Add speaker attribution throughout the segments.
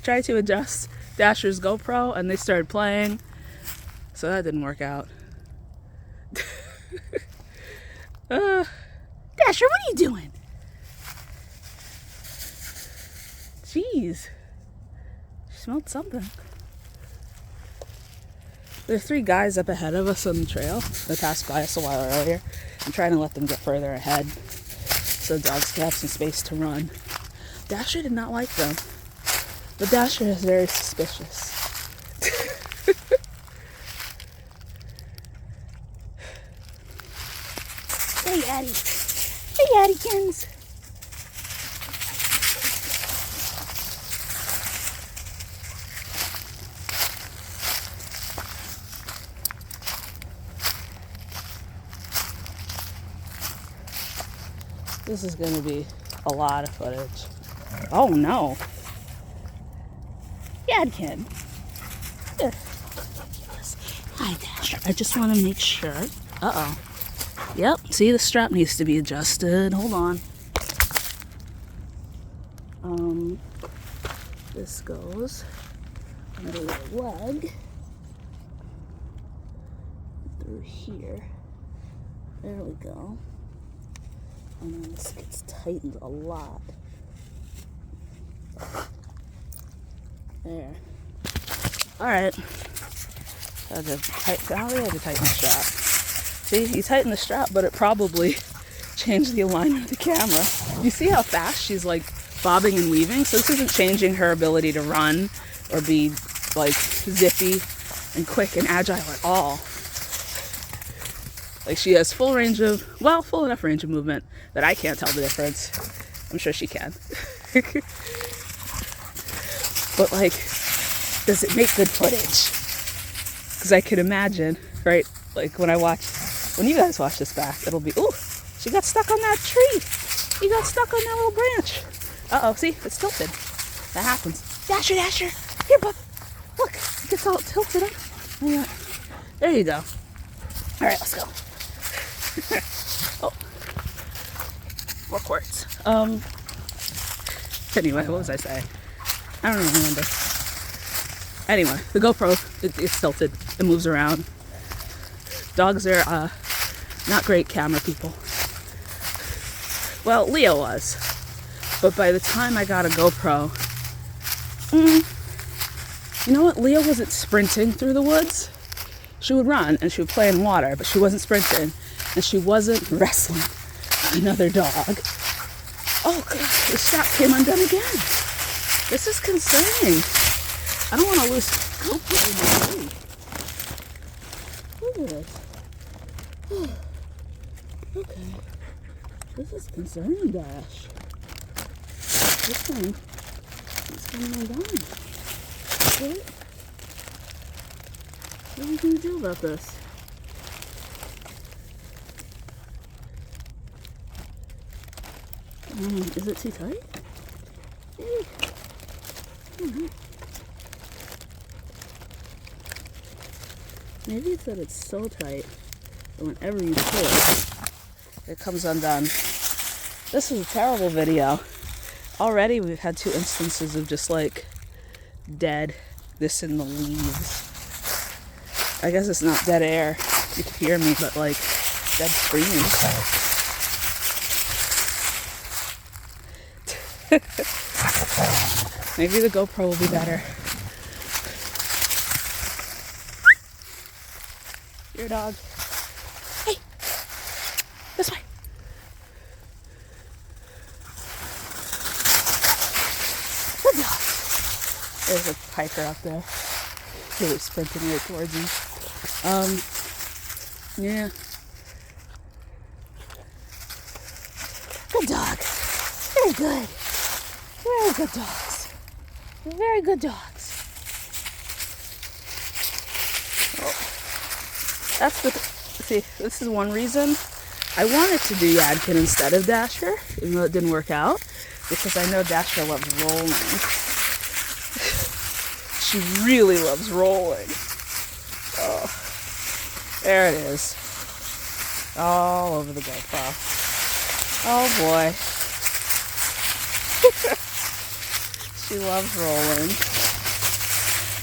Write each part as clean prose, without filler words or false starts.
Speaker 1: tried to adjust Dasher's GoPro and they started playing, so that didn't work out. Dasher, what are you doing? Jeez. She smelled something. There are 3 guys up ahead of us on the trail. They passed by us a while earlier. I'm trying to let them get further ahead so the dogs can have some space to run. Dasher did not like them. But Dasher is very suspicious. Hey, Addie. Hey, Addykins. This is going to be a lot of footage. Oh, no. Yadkin. Here. Hi, Dasher. I just want to make sure. Uh-oh. Yep. See, the strap needs to be adjusted. Hold on. This goes under your leg. Through here. There we go. And then this gets tightened a lot. There. Alright. Now we had to tighten the strap. See, you tighten the strap, but it probably changed the alignment of the camera. You see how fast she's like bobbing and weaving? So this isn't changing her ability to run or be like zippy and quick and agile at all. Like she has full enough range of movement that I can't tell the difference. I'm sure she can. But like, does it make good footage? Because I could imagine, right? Like when you guys watch this back, it'll be, ooh, she got stuck on that tree. You got stuck on that little branch. Uh-oh, see, it's tilted. That happens. Dasher, Dasher. Here, bub. Look, it gets all tilted up. Yeah. There you go. All right, let's go. Oh, more quartz. Anyway, what was I saying? I don't even remember. Anyway, the GoPro, it's tilted. It moves around. Dogs are not great camera people. Well, Leo was. But by the time I got a GoPro, you know what? Leo wasn't sprinting through the woods. She would run and she would play in water, but she wasn't sprinting. And she wasn't wrestling another dog. Oh, God, the strap came undone again. This is concerning. I don't want to lose GoPro in my feet. Look at this. Okay. This is concerning, Dash. This thing is coming undone. Okay. What are you going to do about this? Is it too tight? Maybe it's that it's so tight that whenever you pull it comes undone. This is a terrible video. Already we've had 2 instances of just like dead, this in the leaves. I guess it's not dead air. You can hear me, but like dead screaming. Maybe the GoPro will be better. Your dog. Hey! This way! Good dog. There's a hiker up there. He was sprinting right towards me. Yeah. Good dog. Very good. Very good dogs. Very good dogs. Oh. That's the... See, this is one reason I wanted to do Yadkin instead of Dasher, even though it didn't work out, because I know Dasher loves rolling. She really loves rolling. Oh. There it is. All over the GoPro. Oh boy. She loves rolling.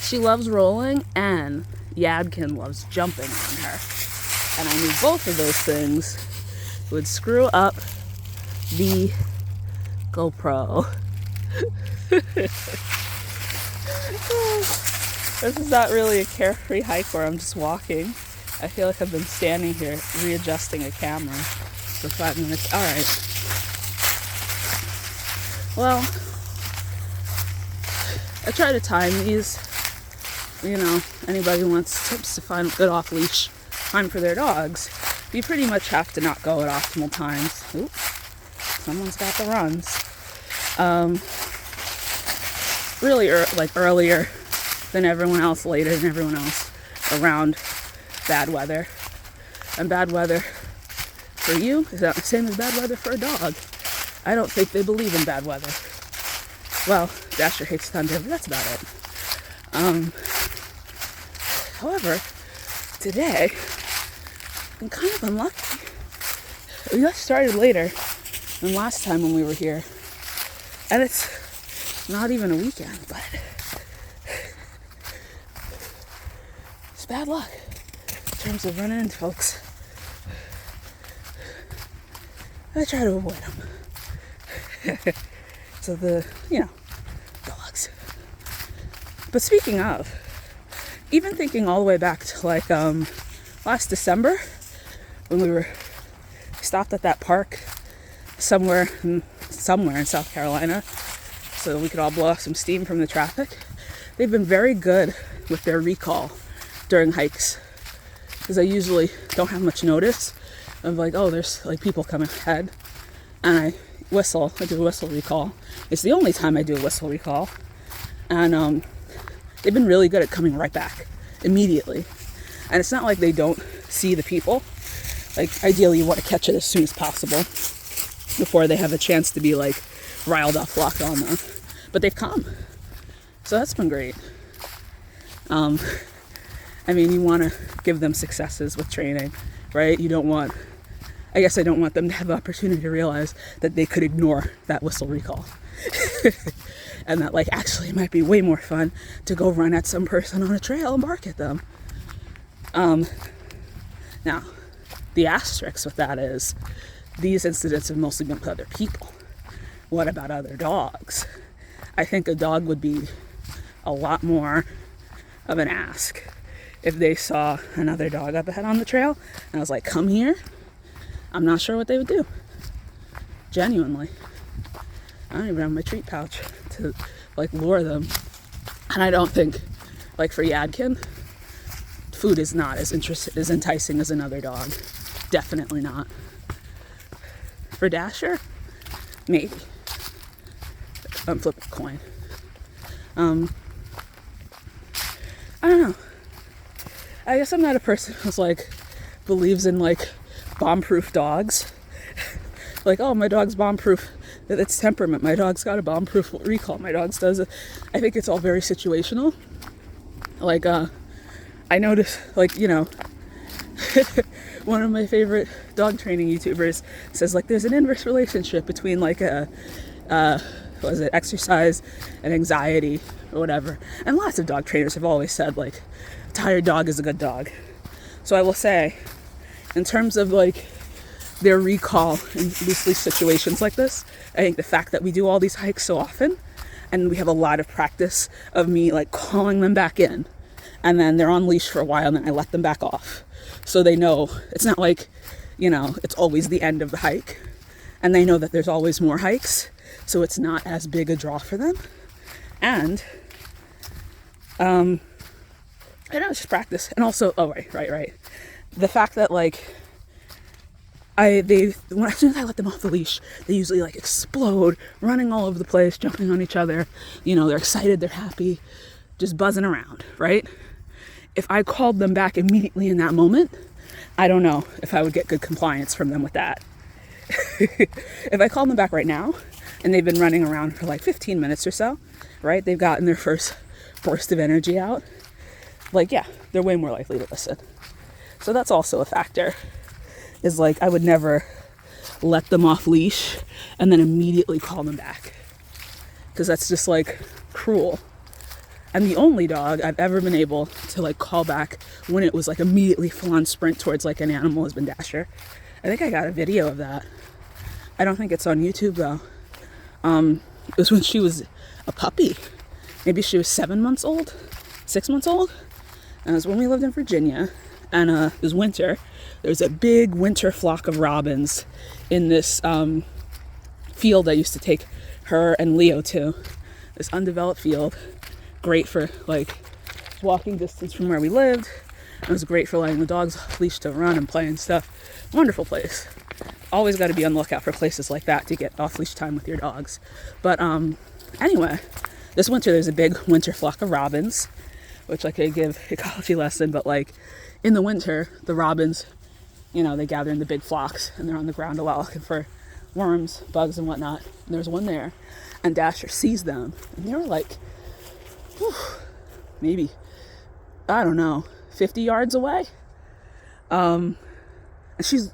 Speaker 1: She loves rolling, and Yadkin loves jumping on her. And I knew both of those things would screw up the GoPro. This is not really a carefree hike where I'm just walking. I feel like I've been standing here readjusting a camera for 5 minutes. All right. Well, I try to time these. You know, anybody who wants tips to find good off-leash time for their dogs, you pretty much have to not go at optimal times. Oop, someone's got the runs. Really earlier than everyone else, later than everyone else, around bad weather. And bad weather for you is not the same as bad weather for a dog. I don't think they believe in bad weather. Well, Dasher hates thunder, but that's about it. However, today, I'm kind of unlucky. We got started later than last time when we were here. And it's not even a weekend, but it's bad luck in terms of running into folks. I try to avoid them. So dogs. But speaking of, even thinking all the way back to like last December when we stopped at that park somewhere in South Carolina so we could all blow off some steam from the traffic. They've been very good with their recall during hikes because I usually don't have much notice of like, oh, there's like people coming ahead, and I do a whistle recall. It's the only time I do a whistle recall, and they've been really good at coming right back immediately. And it's not like they don't see the people. Like, ideally you want to catch it as soon as possible before they have a chance to be like riled up, locked on them. But they've come. So that's been great. I mean, you want to give them successes with training, right? I don't want them to have the opportunity to realize that they could ignore that whistle recall. And that, like, actually it might be way more fun to go run at some person on a trail and bark at them. Now, the asterisk with that is these incidents have mostly been with other people. What about other dogs? I think a dog would be a lot more of an ask if they saw another dog up ahead on the trail and I was like, come here. I'm not sure what they would do. Genuinely. I don't even have my treat pouch to like lure them. And I don't think, like for Yadkin, food is not as enticing as another dog. Definitely not. For Dasher, maybe. I'm flipping a coin. I don't know. I guess I'm not a person who's like believes in like bomb-proof dogs. Like, oh, my dog's bomb-proof. It's temperament. My dog's got a bomb-proof recall. My dog's does it. I think it's all very situational. Like, I notice, like, you know, one of my favorite dog training YouTubers says, like, there's an inverse relationship between, like, exercise and anxiety or whatever. And lots of dog trainers have always said, like, a tired dog is a good dog. So I will say, in terms of, like, their recall in loose-leash situations like this, I think the fact that we do all these hikes so often, and we have a lot of practice of me, like, calling them back in, and then they're on leash for a while, and then I let them back off. So they know, it's not like, you know, it's always the end of the hike. And they know that there's always more hikes, so it's not as big a draw for them. And, I don't know, it's just practice. And also, oh, right. The fact that, like, as soon as I let them off the leash, they usually, like, explode, running all over the place, jumping on each other. You know, they're excited, they're happy, just buzzing around, right? If I called them back immediately in that moment, I don't know if I would get good compliance from them with that. If I called them back right now, and they've been running around for like 15 minutes or so, right? They've gotten their first burst of energy out. Like, yeah, they're way more likely to listen. So that's also a factor. Is like, I would never let them off leash and then immediately call them back. Because that's just like cruel. And the only dog I've ever been able to like call back when it was like immediately full on sprint towards like an animal has been Dasher. I think I got a video of that. I don't think it's on YouTube though. It was when she was a puppy. Maybe she was 6 months old. And it was when we lived in Virginia. And it was winter. There was a big winter flock of robins in this field I used to take her and Leo to. This undeveloped field. Great for like walking distance from where we lived. It was great for letting the dogs off leash to run and play and stuff. Wonderful place. Always got to be on the lookout for places like that to get off leash time with your dogs. But anyway, this winter there's a big winter flock of robins, which I could give ecology lesson, but like in the winter, the robins, you know, they gather in the big flocks and they're on the ground a lot looking for worms, bugs and whatnot. And there's one there and Dasher sees them and they were like, maybe, I don't know, 50 yards away. And she's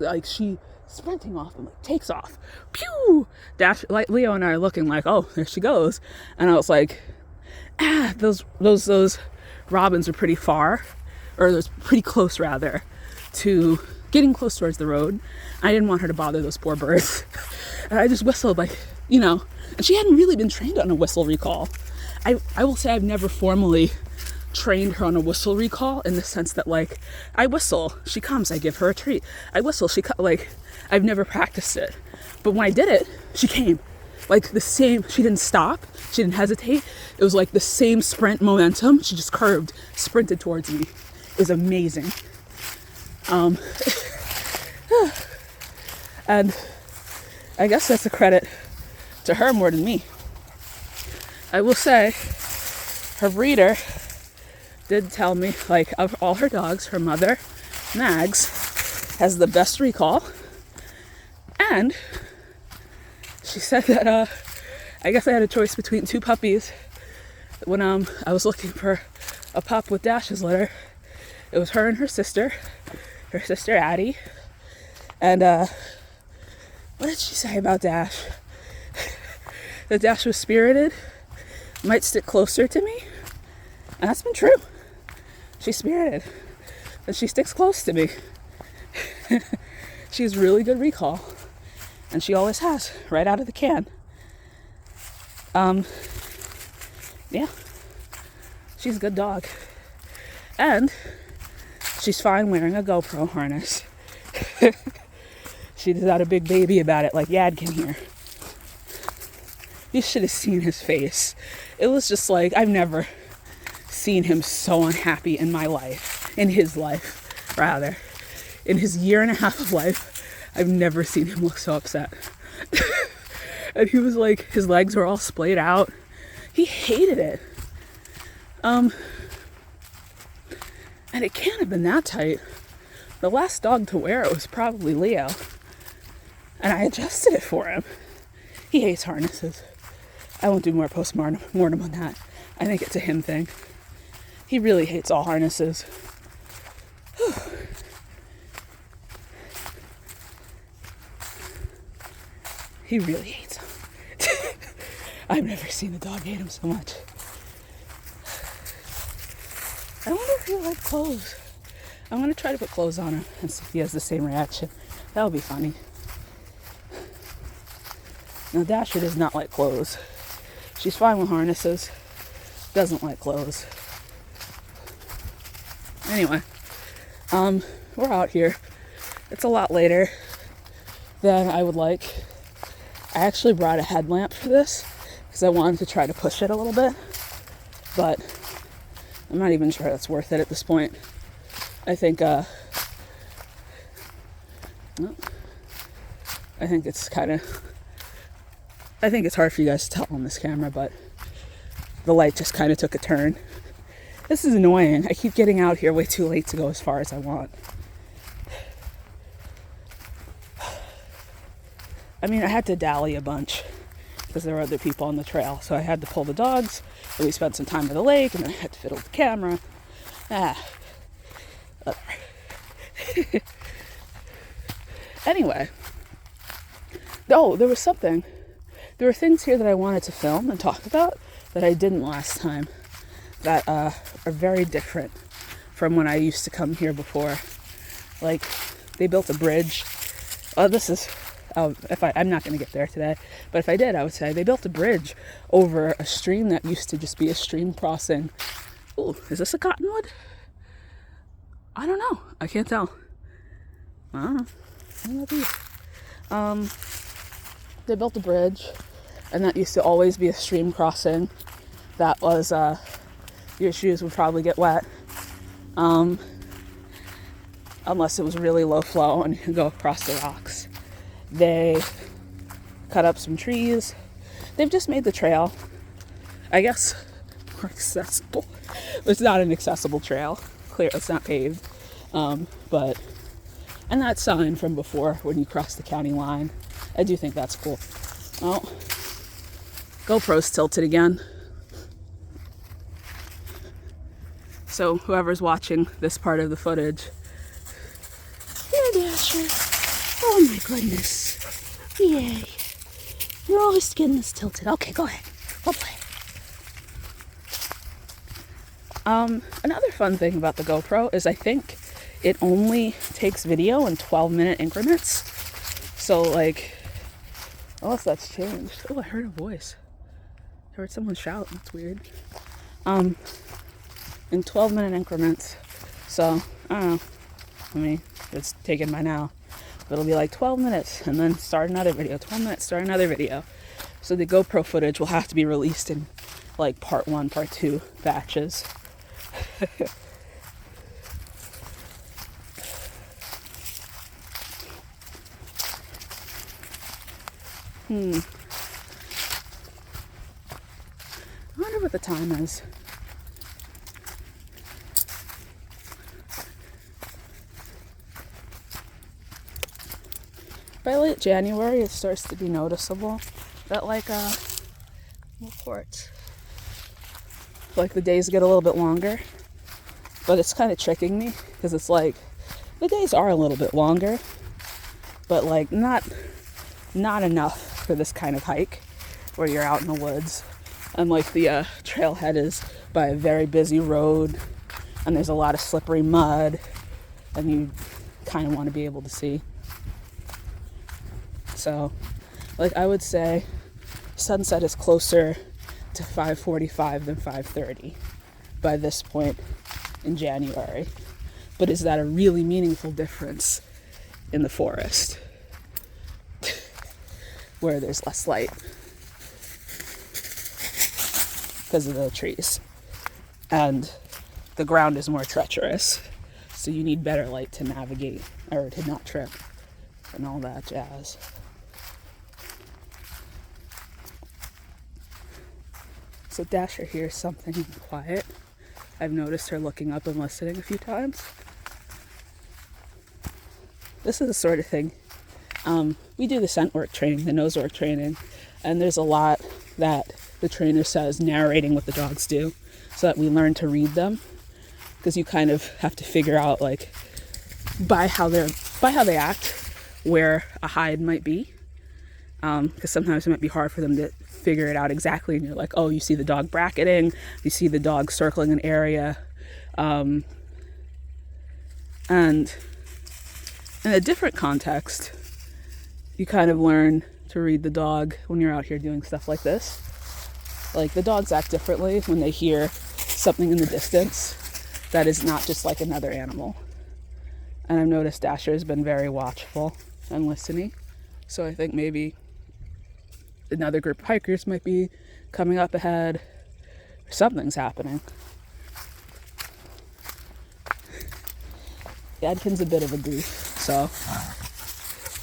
Speaker 1: sprinting off and like takes off. Pew! Dash, like Leo and I are looking like, oh, there she goes. And I was like, those robins are pretty far, or those pretty close rather, to getting close towards the road. I didn't want her to bother those poor birds. And I just whistled like, you know, and she hadn't really been trained on a whistle recall. I will say I've never formally trained her on a whistle recall in the sense that like I whistle, she comes, I give her a treat. I whistle, like I've never practiced it. But when I did it, she came. Like the same, she didn't stop, she didn't hesitate. It was like the same sprint momentum. She just curved, sprinted towards me. It was amazing. And I guess that's a credit to her more than me. I will say, her breeder did tell me, like, of all her dogs, her mother, Mags, has the best recall. And she said that, I guess I had a choice between two puppies. When I was looking for a pup with Dash's litter, it was her and her sister Addie. And what did she say about Dash? That Dash was spirited, might stick closer to me, and that's been true. She's spirited, and she sticks close to me. She has really good recall, and she always has, right out of the can. Yeah, she's a good dog, and she's fine wearing a GoPro harness. She's not a big baby about it like Yadkin here. You should have seen his face. It was just like, I've never seen him so unhappy in my life. In his life, rather. In his 1.5 years of life, I've never seen him look so upset. And he was like, his legs were all splayed out. He hated it. And it can't have been that tight. The last dog to wear it was probably Leo. And I adjusted it for him. He hates harnesses. I won't do more post-mortem on that. I think it's a him thing. He really hates all harnesses. He really hates them. I've never seen a dog hate him so much. I wonder if he'll like clothes. I'm going to try to put clothes on him and see if he has the same reaction. That would be funny. Now, Dasher does not like clothes. She's fine with harnesses. Doesn't like clothes. Anyway, we're out here. It's a lot later than I would like. I actually brought a headlamp for this because I wanted to try to push it a little bit. But I'm not even sure that's worth it at this point. I think, I think it's hard for you guys to tell on this camera, but the light just kind of took a turn. This is annoying. I keep getting out here way too late to go as far as I want. I mean, I had to dally a bunch because there were other people on the trail, so I had to pull the dogs, and we spent some time at the lake, and then I had to fiddle with the camera. Anyway. Oh, there was something there were things here that I wanted to film and talk about that I didn't last time that are very different from when I used to come here before. Like, they built a bridge. I'm not going to get there today, but if I did, I would say they built a bridge over a stream that used to just be a stream crossing. Ooh, is this a cottonwood? I don't know. I can't tell. I don't know. What are these? They built a bridge, and that used to always be a stream crossing. That was, your shoes would probably get wet. Unless it was really low flow and you could go across the rocks. They cut up some trees. They've just made the trail, I guess, more accessible. It's not an accessible trail. Clear, it's not paved. But, and that sign from before when you cross the county line, I do think that's cool. Oh, GoPro's tilted again. So whoever's watching this part of the footage, here, Dasher. Oh my goodness. Yay. Your whole skin is tilted. Okay, go ahead. Go play. Another fun thing about the GoPro is I think it only takes video in 12-minute increments. So, like, unless that's changed. Oh, I heard a voice. I heard someone shout. That's weird. In 12-minute increments. So, I don't know. I mean, it's taken by now. But it'll be like 12 minutes and then start another video. 12 minutes, start another video. So the GoPro footage will have to be released in like part 1, part 2 batches. I wonder what the time is. By late January, it starts to be noticeable that reports. Like the days get a little bit longer, but it's kind of tricking me because it's like the days are a little bit longer, but like not enough for this kind of hike where you're out in the woods and like the trailhead is by a very busy road and there's a lot of slippery mud and you kind of want to be able to see. So, like I would say sunset is closer to 5:45 than 5:30 by this point in January. But is that a really meaningful difference in the forest where there's less light because of the trees and the ground is more treacherous, so you need better light to navigate or to not trip and all that jazz. So Dasher hears something quiet. I've noticed her looking up and listening a few times. This is the sort of thing. We do the scent work training, the nose work training, and there's a lot that the trainer says narrating what the dogs do so that we learn to read them, because you kind of have to figure out like by how they act where a hide might be, because sometimes it might be hard for them to figure it out exactly, and you're like, oh, you see the dog bracketing, you see the dog circling an area, and in a different context you kind of learn to read the dog when you're out here doing stuff like this. Like the dogs act differently when they hear something in the distance that is not just like another animal, and I've noticed Dasher has been very watchful and listening, so I think maybe another group of hikers might be coming up ahead. Something's happening. Yadkin's a bit of a goof, so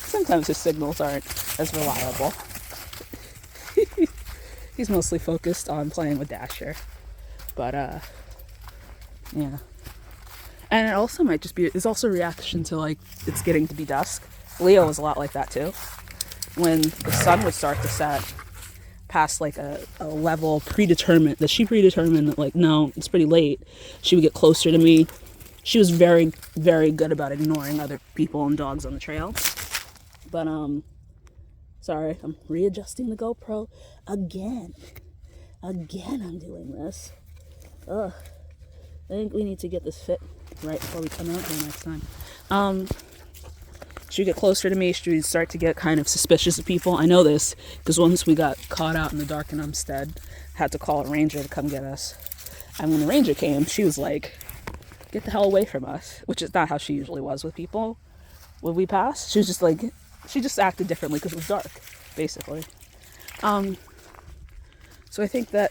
Speaker 1: sometimes his signals aren't as reliable. He's mostly focused on playing with Dasher. But, yeah. And it also might just be, it's also a reaction to, like, it's getting to be dusk. Leo was a lot like that, too. When the sun would start to set past like a level predetermined, that she predetermined that like, no, it's pretty late, she would get closer to me. She was very, very good about ignoring other people and dogs on the trail. But Sorry, I'm readjusting the GoPro again. Again, I'm doing this. Ugh. I think we need to get this fit right before we come out here next time. She would get closer to me. She would start to get kind of suspicious of people. I know this because once we got caught out in the dark in Umstead, had to call a ranger to come get us. And when the ranger came, she was like, get the hell away from us, which is not how she usually was with people when we passed. She was just like, she just acted differently because it was dark, basically. So I think that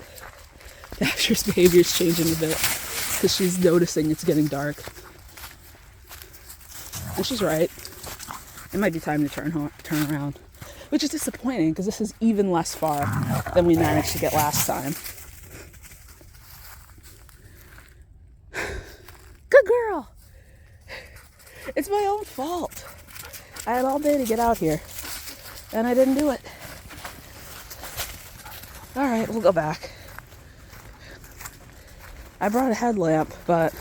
Speaker 1: the actress behavior is changing a bit because she's noticing it's getting dark. And she's right. It might be time to turn around, which is disappointing because this is even less far than we managed to get last time. Good girl. It's my own fault. I had all day to get out here, and I didn't do it. All right, we'll go back. I brought a headlamp, but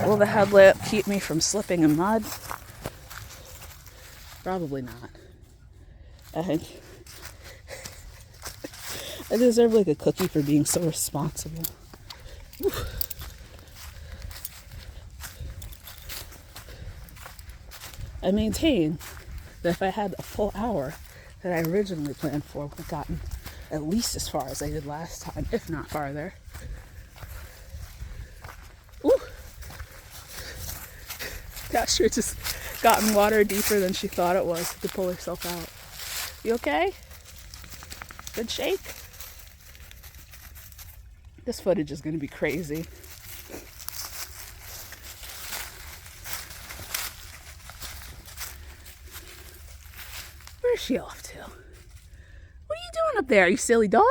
Speaker 1: will the headlamp keep me from slipping in mud? Probably not. I think I deserve like a cookie for being so responsible. Whew. I maintain that if I had a full hour that I originally planned for, I would have gotten at least as far as I did last time, if not farther. Ooh. Casher just gotten water deeper than she thought it was to pull herself out. You okay? Good shake? This footage is going to be crazy. Where's she off to? What are you doing up there, you silly dog?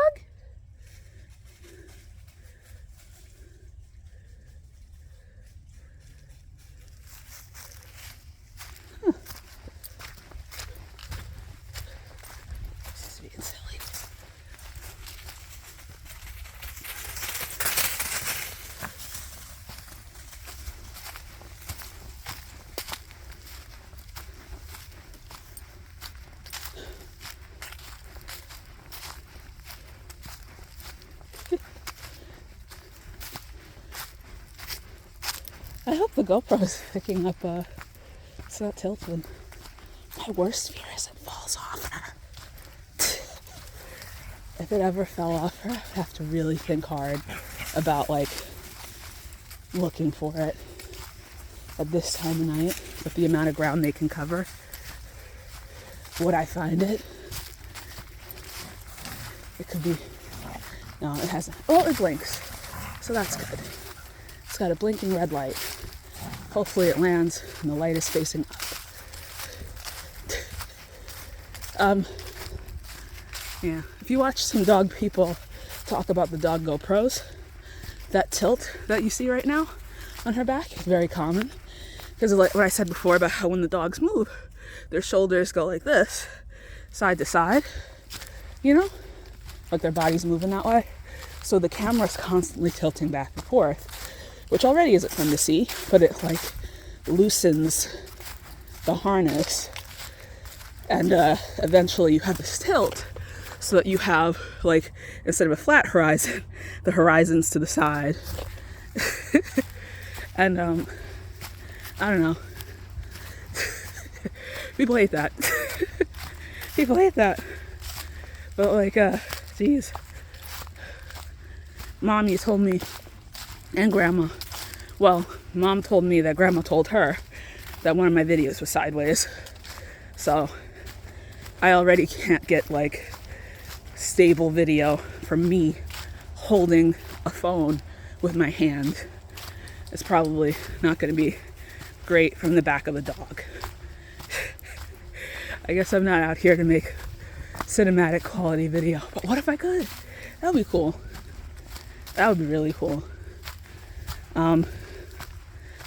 Speaker 1: Huh. She's being silly. I hope the GoPro is picking up, it's not tilted. My worst fear is it falls off her. If it ever fell off her, I'd have to really think hard about, like, looking for it at this time of night with the amount of ground they can cover. Would I find it? It could be, no, it hasn't. Oh, it blinks, so that's good. It's got a blinking red light. Hopefully it lands and the light is facing up. Yeah, if you watch some dog people talk about the dog GoPros, that tilt that you see right now on her back is very common. Because of like what I said before about how when the dogs move, their shoulders go like this, side to side, you know? Like their body's moving that way. So the camera's constantly tilting back and forth, which already isn't fun to see, but it like loosens the harness, and eventually you have this tilt so that you have, like, instead of a flat horizon, the horizon's to the side. And I don't know. People hate that. People hate that. But like, geez. Mom, you told me, and Grandma. Well, Mom told me that Grandma told her that one of my videos was sideways. So I already can't get like stable video from me holding a phone with my hand. It's probably not going to be great from the back of a dog. I guess I'm not out here to make cinematic quality video, but what if I could? That would be cool. That would be really cool.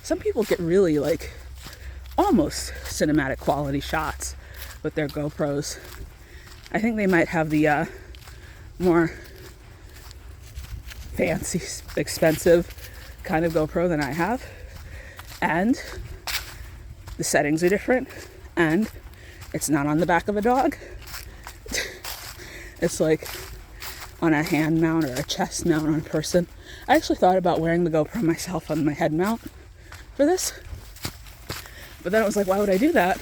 Speaker 1: Some people get really like almost cinematic quality shots with their GoPros. I think they might have the more fancy, expensive kind of GoPro than I have, and the settings are different, and it's not on the back of a dog, It's like on a hand mount or a chest mount on a person. I actually thought about wearing the GoPro myself on my head mount for this. But then it was like, why would I do that?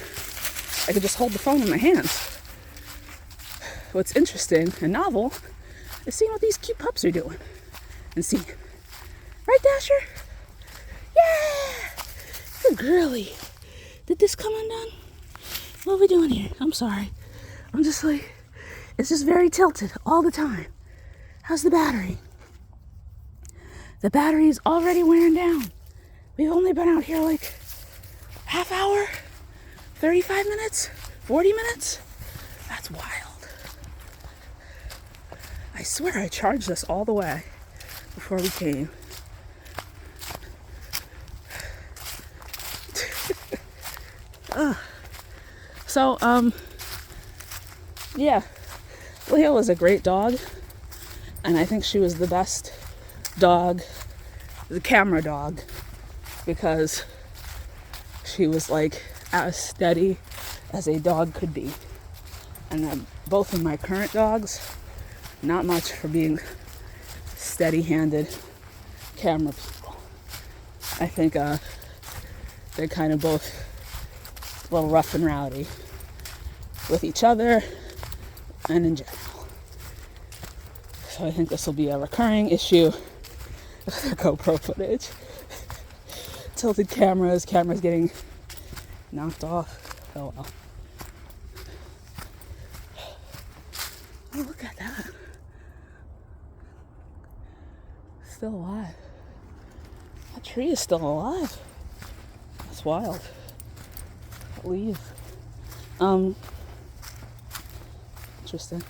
Speaker 1: I could just hold the phone in my hands. What's interesting and novel is seeing what these cute pups are doing. And see. Right, Dasher? Yeah! Good girly. Did this come undone? What are we doing here? I'm sorry. I'm just like, it's just very tilted all the time. How's the battery? The battery is already wearing down. We've only been out here like half hour, 35 minutes, 40 minutes. That's wild. I swear I charged this all the way before we came. So, yeah, Leo was a great dog, and I think she was the best dog, the camera dog, because she was like as steady as a dog could be. And then both of my current dogs, not much for being steady-handed camera people. I think they're kind of both a little rough and rowdy with each other and in general. So I think this will be a recurring issue with the GoPro footage. Tilted cameras getting knocked off. Oh well. Oh, look at that. Still alive. That tree is still alive. That's wild. That leaf. Interesting.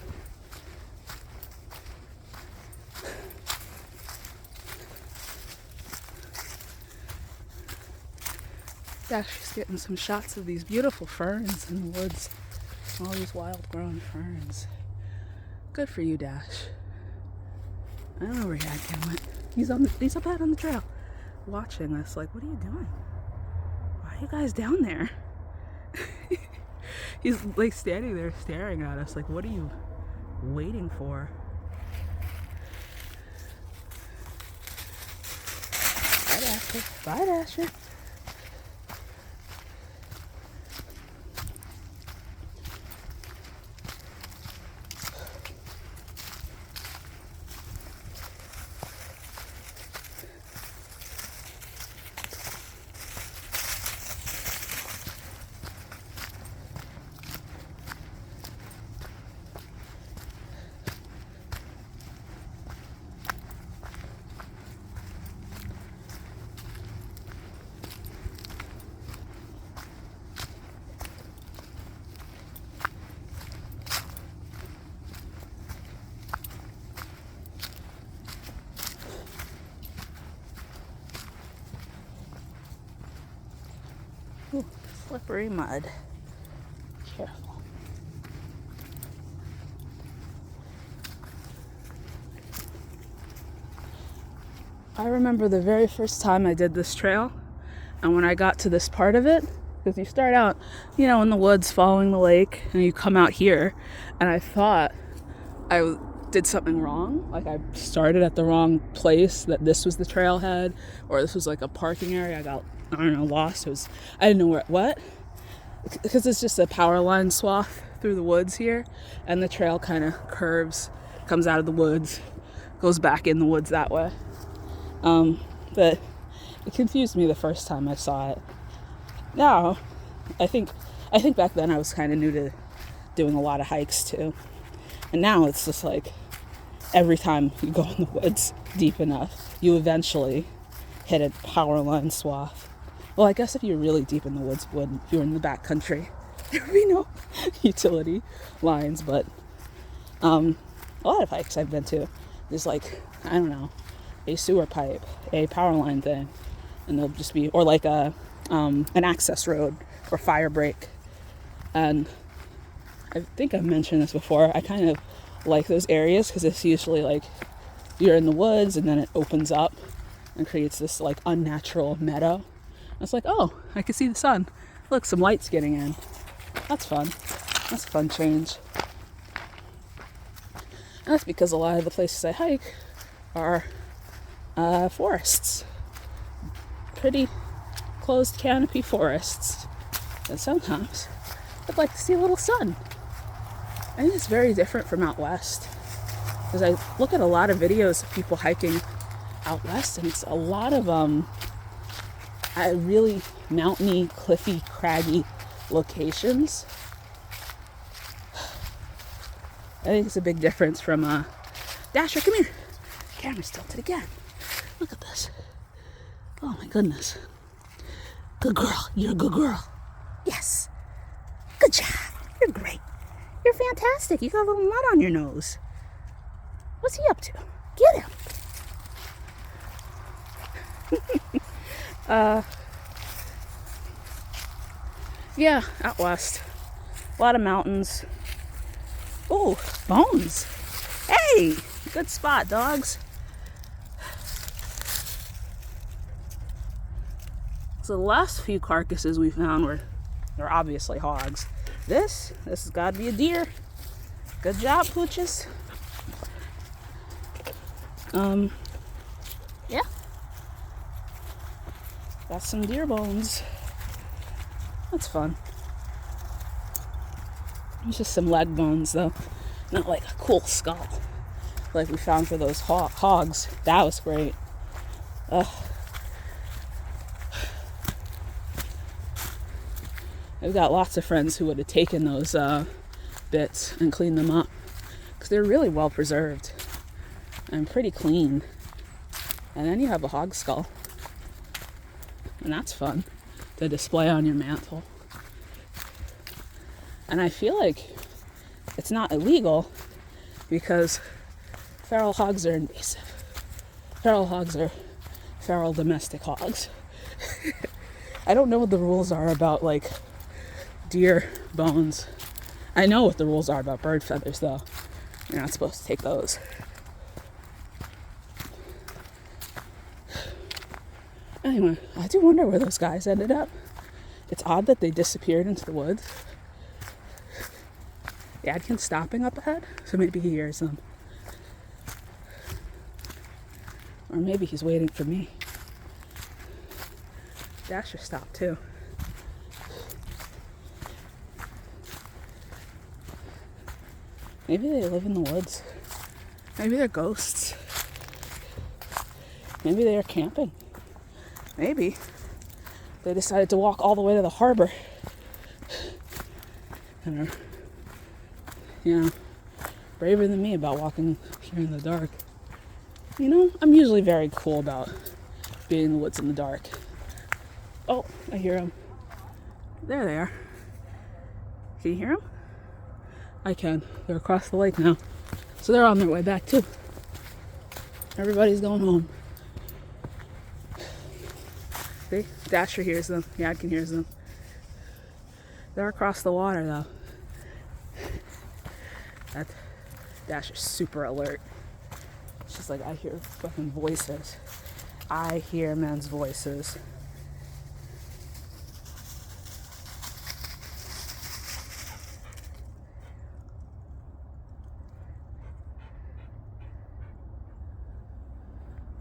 Speaker 1: Dash is getting some shots of these beautiful ferns in the woods. All these wild grown ferns. Good for you, Dash. I don't know where Dad went. He's up out on the trail watching us like, what are you doing? Why are you guys down there? He's like standing there staring at us like, what are you waiting for? Bye, Dasher. Bye, Dasher. Ooh, slippery mud. Careful. I remember the very first time I did this trail, and when I got to this part of it, because you start out, in the woods following the lake, and you come out here, and I thought I did something wrong. Like I started at the wrong place, that this was the trailhead, or this was like a parking area. I got, lost. I didn't know what, because it's just a power line swath through the woods here, and the trail kind of curves, comes out of the woods, goes back in the woods that way. But it confused me the first time I saw it. Now, I think back then I was kind of new to doing a lot of hikes too. And now it's just like every time you go in the woods deep enough, you eventually hit a power line swath. Well, I guess if you're really deep in the woods, if you're in the back country, there would be no utility lines. But a lot of hikes I've been to, there's like, a sewer pipe, a power line thing, and they'll just be, or like an access road or fire break. And I think I've mentioned this before, I kind of like those areas because it's usually like you're in the woods and then it opens up and creates this like unnatural meadow. And it's like, oh, I can see the sun. Look, some light's getting in. That's fun. That's a fun change. And that's because a lot of the places I hike are forests. Pretty closed canopy forests. And sometimes I'd like to see a little sun. I think it's very different from out west. Because I look at a lot of videos of people hiking out west, and it's a lot of really mountainy, cliffy, craggy locations. I think it's a big difference from Dasher, come here. Camera's tilted again. Look at this. Oh my goodness. Good girl. You're a good girl. Yes. Good job. You're great. You're fantastic. You got a little mud on your nose. What's he up to? Get him. Yeah, out west. A lot of mountains. Oh, bones. Hey, good spot, dogs. So the last few carcasses we found were obviously hogs. This has got to be a deer. Good job, pooches. Yeah. Got some deer bones. That's fun. It's just some leg bones, though. Not like a cool skull like we found for those hogs. That was great. I've got lots of friends who would have taken those bits and cleaned them up because they're really well preserved and pretty clean. And then you have a hog skull, and that's fun to display on your mantle. And I feel like it's not illegal because feral hogs are invasive. Feral hogs are feral domestic hogs. I don't know what the rules are about like deer bones. I know what the rules are about bird feathers though. You're not supposed to take those. Anyway, I do wonder where those guys ended up. It's odd that they disappeared into the woods. Yadkin's stopping up ahead, so maybe he hears them. Or maybe he's waiting for me. Dasher stopped too. Maybe they live in the woods. Maybe they're ghosts. Maybe they are camping. Maybe they decided to walk all the way to the harbor. And are, braver than me about walking here in the dark. I'm usually very cool about being in the woods in the dark. Oh, I hear them. There they are. Can you hear them? I can. They're across the lake now. So they're on their way back too. Everybody's going home. See? Dasher hears them. Yadkin hears them. They're across the water though. That Dasher's super alert. She's like, I hear fucking voices. I hear men's voices.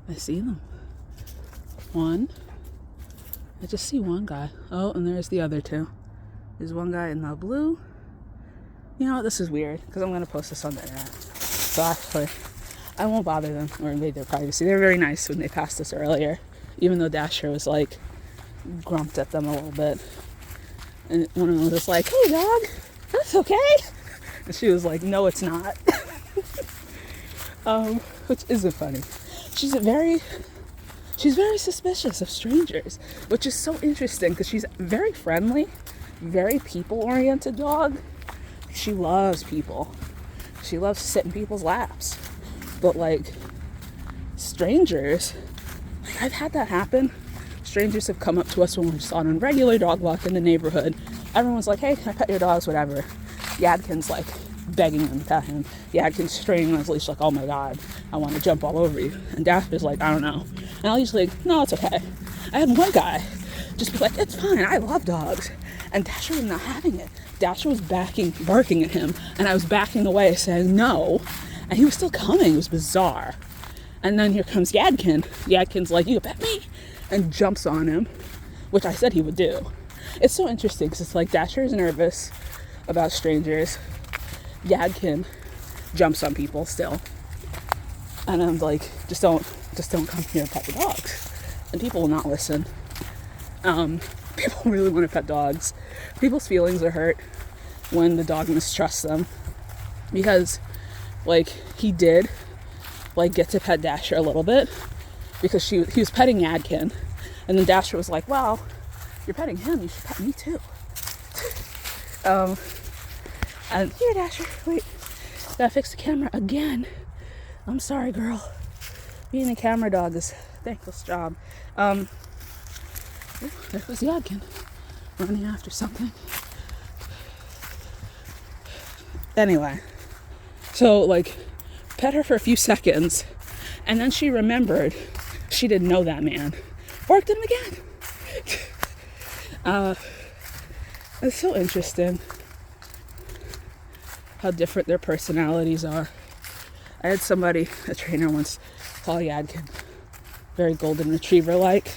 Speaker 1: I see them. One. I just see one guy. Oh, and there's the other two. There's one guy in the blue. You know what? This is weird because I'm going to post this on the internet. So actually, I won't bother them or invade their privacy. They were very nice when they passed us earlier, even though Dasher was like grumped at them a little bit. And one of them was just like, "Hey, dog, that's okay." And she was like, "No, it's not." Which isn't funny. She's very suspicious of strangers, which is so interesting because she's very friendly, very people-oriented dog. She loves people. She loves to sit in people's laps. But like strangers, I've had that happen. Strangers have come up to us when we're just on a regular dog walk in the neighborhood. Everyone's like, "Hey, can I pet your dogs?" Whatever. Yadkin's like begging them to pet him. Yadkin's straining on his leash like, "Oh my God, I want to jump all over you." And Dasher's like, "I don't know." And I'll usually like, "No, it's okay." I had one guy just be like, "It's fine, I love dogs." And Dasher was not having it. Dasher was barking at him, and I was backing away saying no. And he was still coming. It was bizarre. And then here comes Yadkin. Yadkin's like, you pet me? And jumps on him, which I said he would do. It's so interesting because it's like Dasher's nervous about strangers. Yadkin jumps on people still. And I'm like, just don't come here and pet the dogs. And people will not listen. People really want to pet dogs. People's feelings are hurt when the dog mistrusts them. Because, like, he did, like, get to pet Dasher a little bit. Because he was petting Yadkin. And then Dasher was like, well, you're petting him, you should pet me too. And here, Dasher, wait. Gotta fix the camera again. I'm sorry, girl. Being a camera dog is a thankless job. There goes Yadkin running after something. Anyway, so like pet her for a few seconds, and then she remembered she didn't know that man. Barked at him again. It's so interesting how different their personalities are. I had somebody, a trainer once, call Yadkin very golden retriever-like.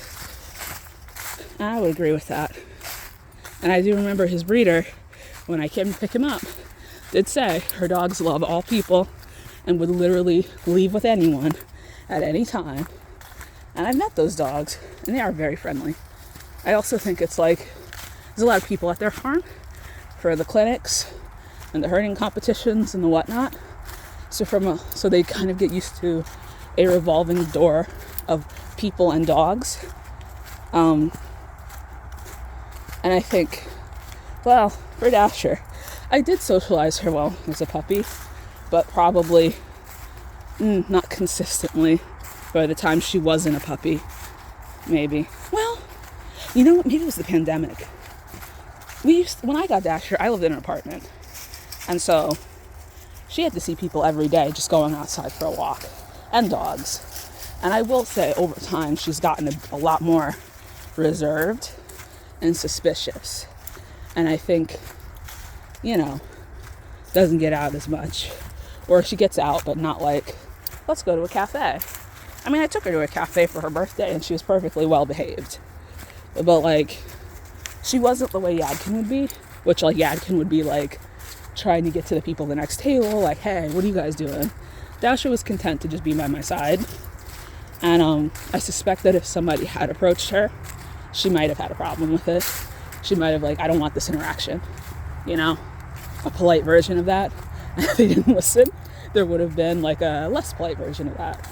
Speaker 1: I would agree with that. And I do remember his breeder, when I came to pick him up, did say her dogs love all people and would literally leave with anyone at any time. And I've met those dogs, and they are very friendly. I also think it's like, there's a lot of people at their farm for the clinics and the herding competitions and the whatnot. So they kind of get used to a revolving door of people and dogs. And I think, well, for Dasher, I did socialize her well as a puppy, but probably not consistently by the time she wasn't a puppy. Maybe. Well, you know what? Maybe it was the pandemic. When I got Dasher, I lived in an apartment. And so she had to see people every day just going outside for a walk, and dogs. And I will say, over time, she's gotten a lot more reserved and suspicious. And I think, doesn't get out as much. Or she gets out, but not like, let's go to a cafe. I mean, I took her to a cafe for her birthday, and she was perfectly well behaved. But, like, she wasn't the way Yadkin would be, which, like, Yadkin would be, like, trying to get to the people at the next table, like, hey, what are you guys doing? Dasher was content to just be by my side. And I suspect that if somebody had approached her, she might have had a problem with it. She might have, like, I don't want this interaction, a polite version of that. And if they didn't listen, there would have been, like, a less polite version of that.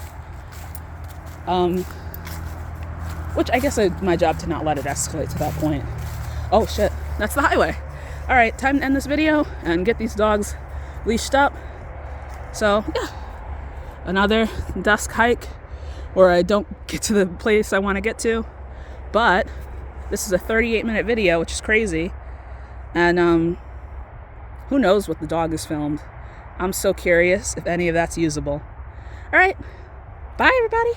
Speaker 1: Which I guess it's my job to not let it escalate to that point. Oh, shit. That's the highway. All right, time to end this video and get these dogs leashed up. So, yeah. Another dusk hike where I don't get to the place I want to get to. But this is a 38-minute video, which is crazy. And who knows what the dog has filmed. I'm so curious if any of that's usable. All right. Bye, everybody.